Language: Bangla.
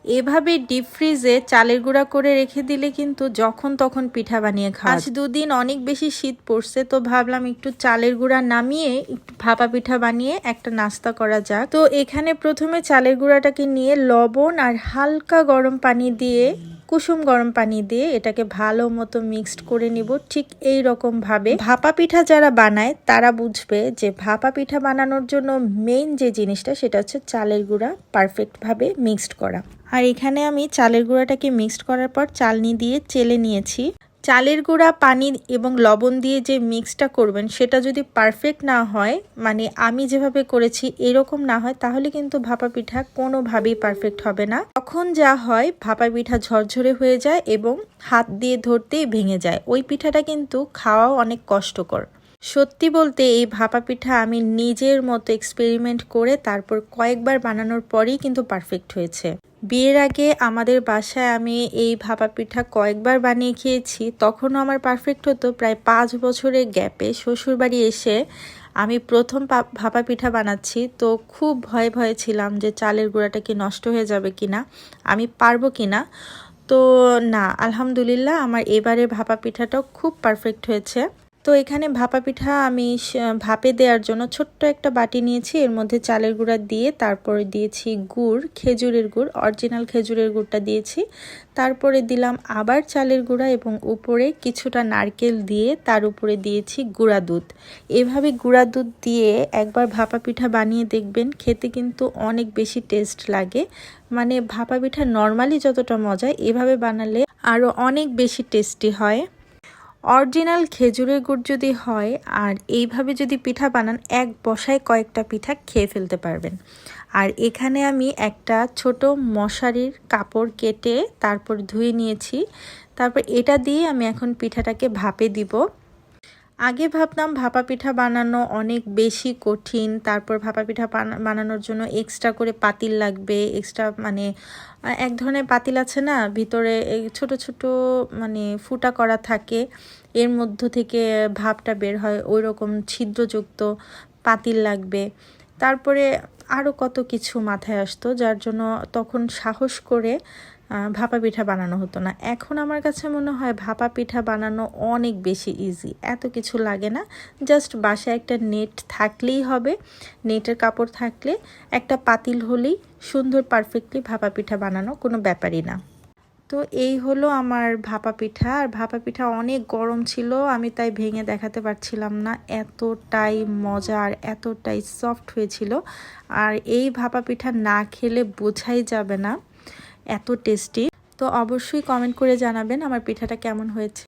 এভাবে ডিপ ফ্রিজে চালের গুঁড়া করে রেখে দিলে কিন্তু যখন তখন পিঠা বানিয়ে খাওয়া। আজ দুদিন অনেক বেশি শীত পড়ছে, তো ভাবলাম একটু চালের গুঁড়া নামিয়ে একটু ভাপা পিঠা বানিয়ে একটা নাস্তা করা যাক। তো এখানে প্রথমে চালের গুঁড়াটাকে নিয়ে লবণ আর হালকা গরম পানি দিয়ে, কুসুম গরম পানি দিয়ে এটাকে ভালো মতো মিক্সড করে নিব। ঠিক এই রকম ভাবে ভাপা পিঠা যারা বানায় তারা বুঝবে যে ভাপা পিঠা বানানোর জন্য মেইন যে জিনিসটা সেটা হচ্ছে চালের গুঁড়া পারফেক্ট ভাবে মিক্সড করা। আর এখানে আমি চালের গুঁড়াটাকে মিক্সড করার পর চালনি দিয়ে চেলে নিয়েছি। চালের গুঁড়া, পানি এবং লবণ দিয়ে যে মিক্সটা করবেন সেটা যদি পারফেক্ট না হয়, মানে আমি যেভাবে করেছি এরকম না হয়, তাহলে কিন্তু ভাপা পিঠা কোনোভাবেই পারফেক্ট হবে না। তখন যা হয় ভাপা পিঠা ঝরঝরে হয়ে যায় এবং হাত দিয়ে ধরতেই ভেঙে যায়। ওই পিঠাটা কিন্তু খাওয়াও অনেক কষ্টকর। সত্যি বলতে এই ভাপা পিঠা আমি নিজের মতো এক্সপেরিমেন্ট করে তারপর কয়েকবার বানানোর পরেই কিন্তু পারফেক্ট হয়েছে। বিয়ের আগে আমাদের বাসায় আমি এই ভাপা পিঠা কয়েকবার বানিয়ে খেয়েছি, তখনও আমার পারফেক্ট হতো। প্রায় 5 বছরের গ্যাপে শ্বশুরবাড়ি এসে আমি প্রথম ভাপা পিঠা বানাচ্ছি, তো খুব ভয়ে ভয়ে ছিলাম যে চালের গুঁড়াটা কি নষ্ট হয়ে যাবে কিনা, আমি পারবো কিনা। তো না, আলহামদুলিল্লাহ আমার এবারে ভাপা পিঠাটাও খুব পারফেক্ট হয়েছে। তো এখানে ভাপা পিঠা আমি ভাপে দেওয়ার জন্য ছোট্ট একটা বাটি নিয়েছি, এর মধ্যে চালের গুঁড়া দিয়ে তারপরে দিয়েছি গুড়, খেজুরের গুড়, অরিজিনাল খেজুরের গুড়টা দিয়েছি। তারপরে দিলাম আবার চালের গুঁড়া এবং উপরে কিছুটা নারকেল দিয়ে তার উপরে দিয়েছি গুঁড়া দুধ। এভাবে গুঁড়া দুধ দিয়ে একবার ভাপা পিঠা বানিয়ে দেখবেন, খেতে কিন্তু অনেক বেশি টেস্ট লাগে। মানে ভাপা পিঠা নর্মালি যতটা মজা, এভাবে বানালে আরও অনেক বেশি টেস্টি হয়। অরিজিনাল খেজুরের গুড় যদি হয় আর এইভাবে যদি পিঠা বানান, এক বসায় কয়েকটা পিঠা খেয়ে ফেলতে পারবেন। আর এখানে আমি একটা ছোট মশারির কাপড় কেটে তারপর ধুয়ে নিয়েছি। তারপর এটা দিয়ে আমি এখন পিঠাটাকে ভাপে দিব। আগে ভাবতাম ভাপা পিঠা বানানো অনেক বেশি কঠিন, তারপর ভাপা পিঠা বানানোর জন্য এক্সট্রা করে পাতিল লাগবে, এক্সট্রা মানে এক ধরনের পাতিল আছে না, ভিতরে ছোট ছোট মানে ফুটা করা থাকে, এর মধ্য থেকে ভাপটা বের হয়, ওই রকম ছিদ্রযুক্ত পাতিল লাগবে। তারপরে আরও কত কিছু মাথায় আসতো, যার জন্য তখন সাহস করে ভাপা পিঠা বানানো হতো না। এখন আমার কাছে মনে হয় ভাপা পিঠা বানানো অনেক বেশি ইজি, এত কিছু লাগে না। জাস্ট বাসায় একটা নেট থাকলেই হবে, নেটের কাপড় থাকলে, একটা পাতিল হলেই সুন্দর পারফেক্টলি ভাপা পিঠা বানানো কোনো ব্যাপারই না। তো এই হলো আমার ভাপা পিঠা। আর ভাপা পিঠা অনেক গরম ছিল, আমি তাই ভেঙে দেখাতে পারছিলাম না, এতটাই মজা আর এতটাই সফট হয়েছিল। আর এই ভাপা পিঠা না খেলে বোঝাই যাবে না এত টেস্টি। তো অবশ্যই কমেন্ট করে জানাবেন আমার পিঠাটা কেমন হয়েছে।